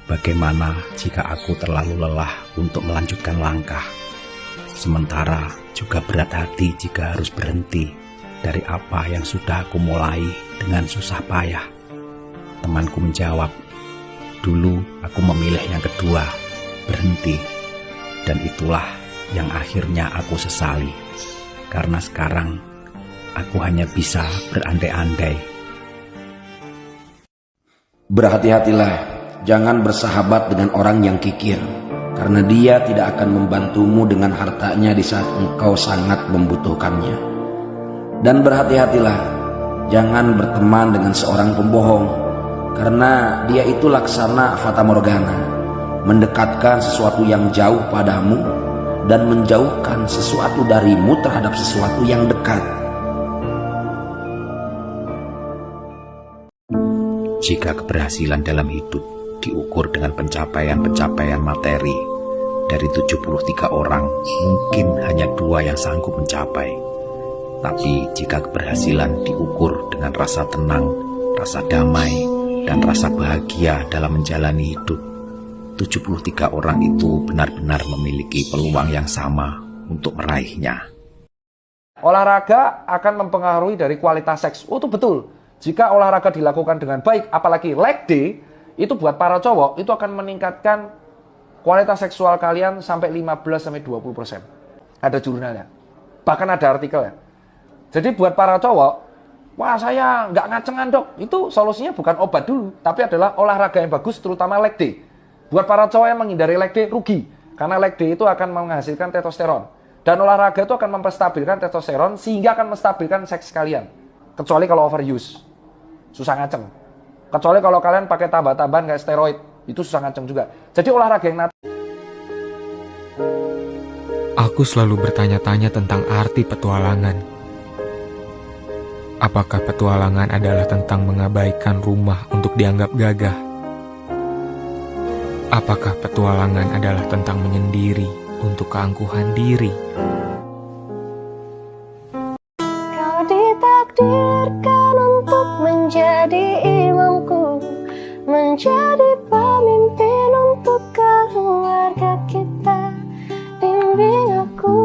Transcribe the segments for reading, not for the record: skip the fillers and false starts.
Bagaimana jika aku terlalu lelah untuk melanjutkan langkah? Sementara juga berat hati jika harus berhenti dari apa yang sudah aku mulai dengan susah payah. Temanku menjawab, dulu aku memilih yang kedua, berhenti. Dan itulah yang akhirnya aku sesali. Karena sekarang aku hanya bisa berandai-andai. Berhati-hatilah, jangan bersahabat dengan orang yang kikir, karena dia tidak akan membantumu dengan hartanya di saat engkau sangat membutuhkannya. Dan berhati-hatilah, jangan berteman dengan seorang pembohong, karena dia itu laksana fata morgana, mendekatkan sesuatu yang jauh padamu dan menjauhkan sesuatu darimu terhadap sesuatu yang dekat. Jika keberhasilan dalam hidup diukur dengan pencapaian-pencapaian materi, dari 73 orang mungkin hanya 2 yang sanggup mencapai. Tapi jika keberhasilan diukur dengan rasa tenang, rasa damai, dan rasa bahagia dalam menjalani hidup, 73 orang itu benar-benar memiliki peluang yang sama untuk meraihnya. Olahraga akan mempengaruhi dari kualitas seks. Oh, itu betul. Jika olahraga dilakukan dengan baik, apalagi leg day, itu buat para cowok, itu akan meningkatkan kualitas seksual kalian sampai 15-20%. Ada jurnalnya. Bahkan ada artikelnya. Jadi buat para cowok, wah saya nggak ngacengan dok, itu solusinya bukan obat dulu, tapi adalah olahraga yang bagus, terutama leg day. Buat para cowok yang menghindari leg day, rugi. Karena leg day itu akan menghasilkan testosteron. Dan olahraga itu akan memperstabilkan testosteron, sehingga akan menstabilkan seks kalian. Kecuali kalau overuse. Susah ngaceng. Kecuali kalau kalian pakai tambah-tambahan kayak steroid. Itu susah ngaceng juga. Jadi olahraga yang Aku selalu bertanya-tanya tentang arti petualangan. Apakah petualangan adalah tentang mengabaikan rumah untuk dianggap gagah? Apakah petualangan adalah tentang menyendiri untuk keangkuhan diri? Kau ditakdirkan untuk menjadi imamku, menjadi pemimpin untuk keluarga kita. Bimbing aku,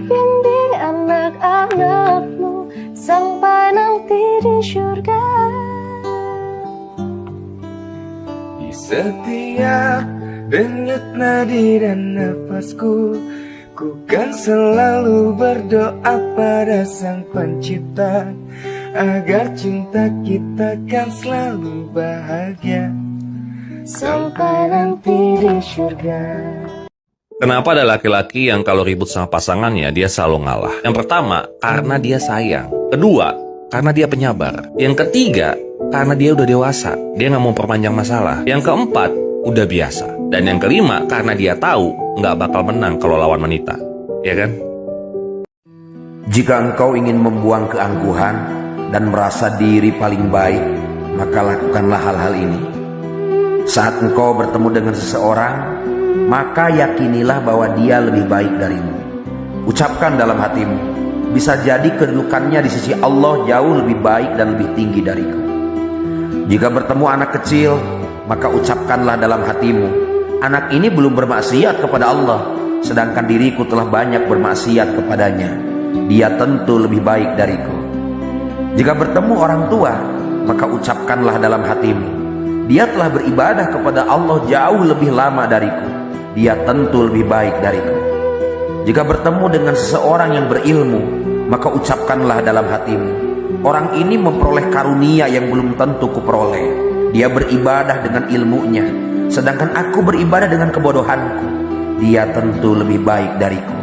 bimbing anak-anakmu, sampai nanti di surga. Setiap denyut nadi dan nafasku, ku kan selalu berdoa pada Sang Pencipta, agar cinta kita kan selalu bahagia sampai nanti di surga. Kenapa ada laki-laki yang kalau ribut sama pasangannya dia selalu ngalah? Yang pertama, karena dia sayang. Kedua, karena dia penyabar. Yang ketiga, karena dia udah dewasa, dia nggak mau perpanjang masalah. Yang keempat, udah biasa. Dan yang kelima, karena dia tahu nggak bakal menang kalau lawan wanita. Ya kan? Jika engkau ingin membuang keangkuhan dan merasa diri paling baik, maka lakukanlah hal-hal ini. Saat engkau bertemu dengan seseorang, maka yakinilah bahwa dia lebih baik darimu. Ucapkan dalam hatimu, bisa jadi kedudukannya di sisi Allah jauh lebih baik dan lebih tinggi dariku. Jika bertemu anak kecil, maka ucapkanlah dalam hatimu, anak ini belum bermaksiat kepada Allah, sedangkan diriku telah banyak bermaksiat kepadanya. Dia tentu lebih baik dariku. Jika bertemu orang tua, maka ucapkanlah dalam hatimu, dia telah beribadah kepada Allah jauh lebih lama dariku. Dia tentu lebih baik dariku. Jika bertemu dengan seseorang yang berilmu, maka ucapkanlah dalam hatimu, orang ini memperoleh karunia yang belum tentu kuperoleh. Dia beribadah dengan ilmunya, sedangkan aku beribadah dengan kebodohanku. Dia tentu lebih baik dariku.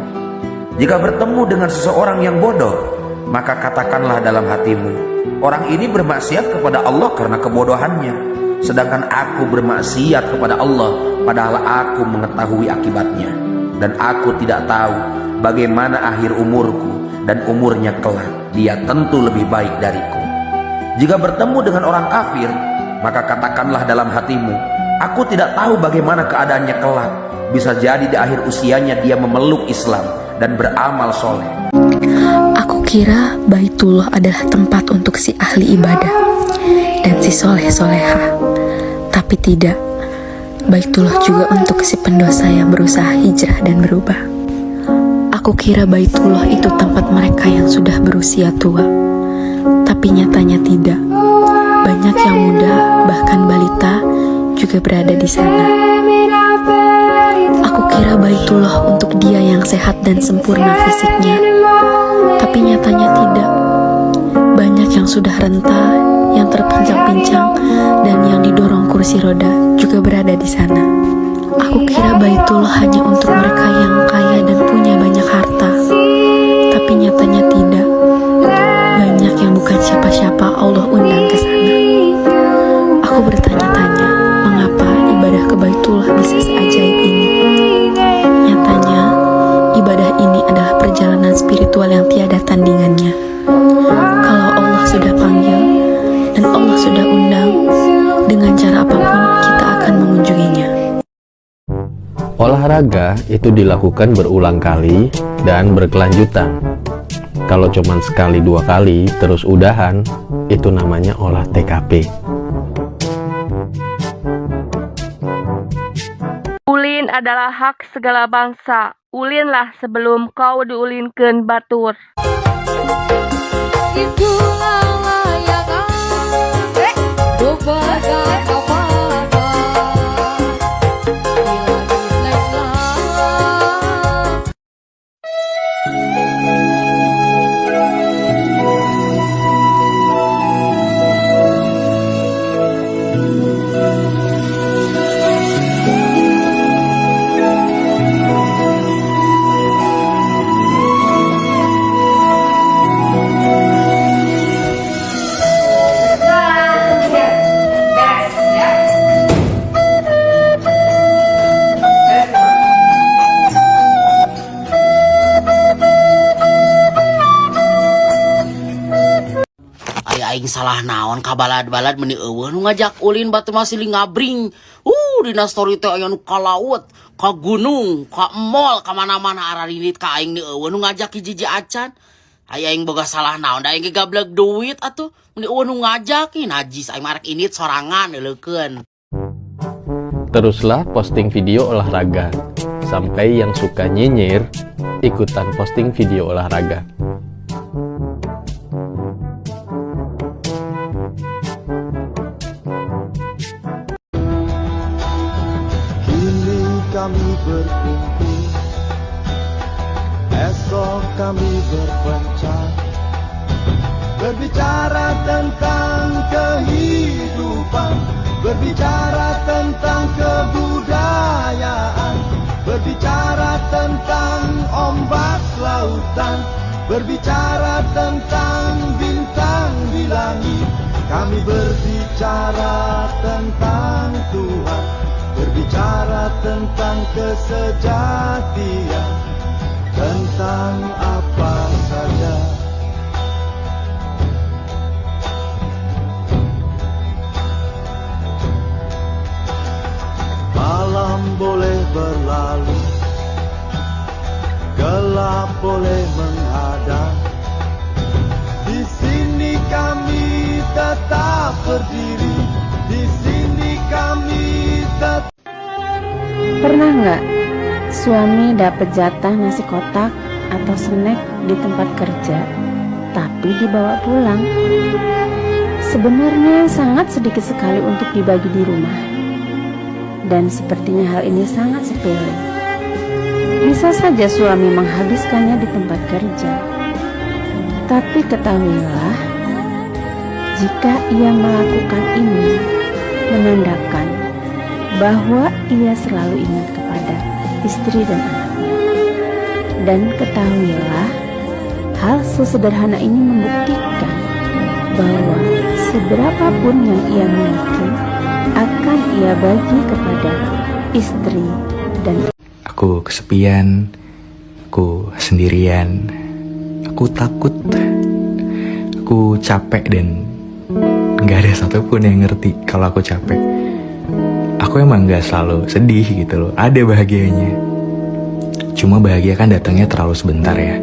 Jika bertemu dengan seseorang yang bodoh, maka katakanlah dalam hatimu, orang ini bermaksiat kepada Allah karena kebodohannya, sedangkan aku bermaksiat kepada Allah padahal aku mengetahui akibatnya, dan aku tidak tahu bagaimana akhir umurku dan umurnya kelak. Dia tentu lebih baik dariku. Jika bertemu dengan orang kafir, maka katakanlah dalam hatimu, aku tidak tahu bagaimana keadaannya kelak. Bisa jadi di akhir usianya dia memeluk Islam dan beramal soleh. Aku kira Baitullah adalah tempat untuk si ahli ibadah dan si soleh-soleha. Tapi tidak. Baitullah juga untuk si pendosa yang berusaha hijrah dan berubah. Aku kira Baitullah itu tempat mereka yang sudah berusia tua, tapi nyatanya tidak. Banyak yang muda, bahkan balita, juga berada di sana. Aku kira Baitullah untuk dia yang sehat dan sempurna fisiknya, tapi nyatanya tidak. Banyak yang sudah renta, yang terpincang-pincang, dan yang didorong kursi roda juga berada di sana. Aku kira Baitullah hanya untuk mereka yang kaya dan punya banyak harta, tapi nyatanya tidak. Banyak yang bukan siapa-siapa Allah undang ke sana. Aku bertanya-tanya, mengapa ibadah ke Baitullah bisa seajaib ini? Nyatanya, ibadah ini adalah perjalanan spiritual yang tiada tandingannya. Kalau Allah sudah panggil dan Allah sudah undang, dengan cara apapun kita akan mengunjunginya. Olahraga itu dilakukan berulang kali dan berkelanjutan. Kalau cuman sekali dua kali terus udahan, itu namanya olah TKP. Ulin adalah hak segala bangsa. Ulinlah sebelum kau diulinkeun batur. Itulah layangan berbagai aing salah naon ka balad-balad meni eueuh nu ngajak ulin batu masih ngabring. Dina story teh aya nu ka laut, ka gunung, ka mall, ka mana-mana ararinit ka aing ni eueuh nu ngajak hiji acan. Aya aing boga salah naon, da aing ge gablek duit atuh meni eueuh nu ngajak ih najis aing marek init sorangan euleukeun. Teruslah posting video olahraga, sampai yang suka nyinyir ikutan posting video olahraga. Kami berkumpul, esok kami berpencar, berbicara tentang kehidupan, berbicara tentang kebudayaan, berbicara tentang ombak lautan, berbicara tentang bintang di langit. Kami berbicara tentang Tuhan, berbicara tentang kesejatian, tentang apa saja. Malam boleh berlalu, gelap boleh menghadang. Di sini kami tetap berdiri, di sini kami tetap. Pernah nggak suami dapat jatah nasi kotak atau snack di tempat kerja, tapi dibawa pulang? Sebenarnya sangat sedikit sekali untuk dibagi di rumah, dan sepertinya hal ini sangat sepele. Bisa saja suami menghabiskannya di tempat kerja, tapi ketahuilah, jika ia melakukan ini, menandakan bahwa ia selalu ingat kepada istri dan anaknya. Dan ketahuilah, hal sesederhana ini membuktikan bahwa seberapapun yang ia miliki akan ia bagi kepada istri dan. Aku kesepian, aku sendirian, aku takut, aku capek dan gak ada satupun yang ngerti kalau aku capek. Aku emang gak selalu sedih gitu loh, ada bahagianya. Cuma bahagia kan datangnya terlalu sebentar ya.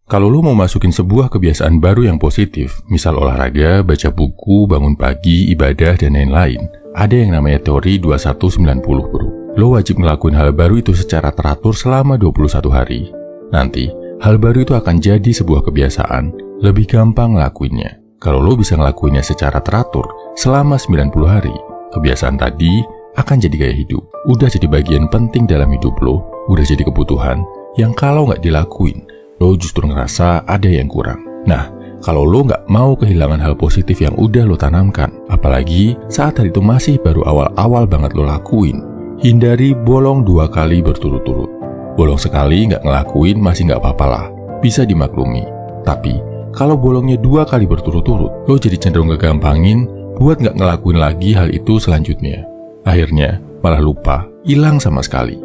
Kalau lu mau masukin sebuah kebiasaan baru yang positif, misal olahraga, baca buku, bangun pagi, ibadah, dan lain-lain, Ada yang namanya teori 2190 bro. Lo wajib ngelakuin hal baru itu secara teratur selama 21 hari. Nanti, hal baru itu akan jadi sebuah kebiasaan, lebih gampang ngelakuinnya. Kalau lo bisa ngelakuinnya secara teratur selama 90 hari, kebiasaan tadi akan jadi gaya hidup. Udah jadi bagian penting dalam hidup lo, udah jadi kebutuhan yang kalau nggak dilakuin, lo justru ngerasa ada yang kurang. Nah, kalau lo nggak mau kehilangan hal positif yang udah lo tanamkan, apalagi saat hal itu masih baru awal-awal banget lo lakuin, hindari bolong 2 kali berturut-turut. Bolong sekali nggak ngelakuin masih nggak apa-apa lah, bisa dimaklumi. Tapi, kalau bolongnya 2 kali berturut-turut, lo jadi cenderung ngegampangin buat nggak ngelakuin lagi hal itu selanjutnya. Akhirnya, malah lupa, hilang sama sekali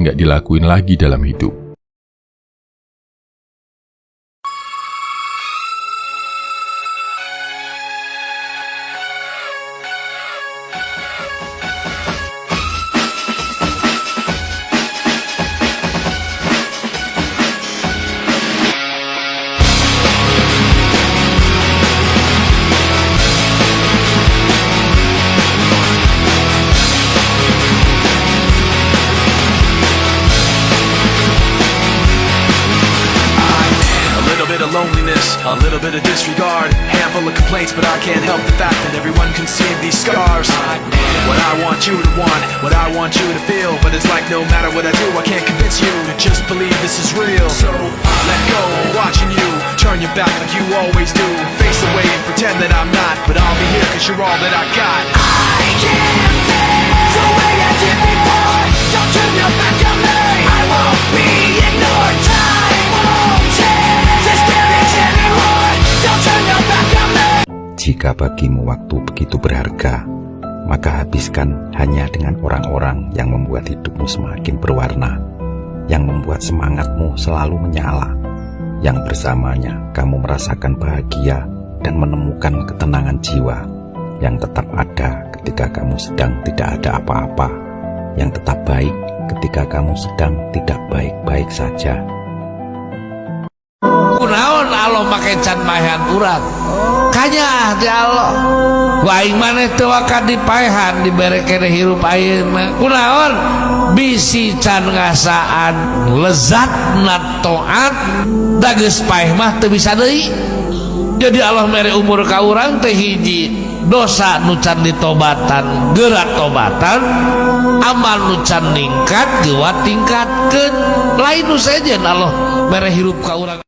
nggak dilakuin lagi dalam hidup. Loneliness, a little bit of disregard, handful of complaints, but I can't help the fact that everyone can see these scars. What I want you to want, what I want you to feel, but it's like no matter what I do, I can't convince you to just believe this is real. So let go of watching you turn your back like you always do, face away and pretend that I'm not, but I'll be here 'cause you're all that I got. I can't face the way I did before. Don't turn your back on me. I won't be ignored. Time won't change. Jika bagimu waktu begitu berharga, maka habiskan hanya dengan orang-orang yang membuat hidupmu semakin berwarna, yang membuat semangatmu selalu menyala, yang bersamanya kamu merasakan bahagia dan menemukan ketenangan jiwa, yang tetap ada ketika kamu sedang tidak ada apa-apa, yang tetap baik ketika kamu sedang tidak baik-baik saja. Kunaon Allah make can paehan urang kanya di Allah ku aing maneh teu wakad dipaehan dibere keneh hirup ayeuna kunaon bisi can ngasaan lezatna taat da geus paeh mah teu bisa deui. Jadi Allah mere umur ka urang teh hiji dosa nu can ditobatan geura tobatan, amal nu can ningkat geua tingkatkeun, lain nu sejen Allah mere hirup ka urang.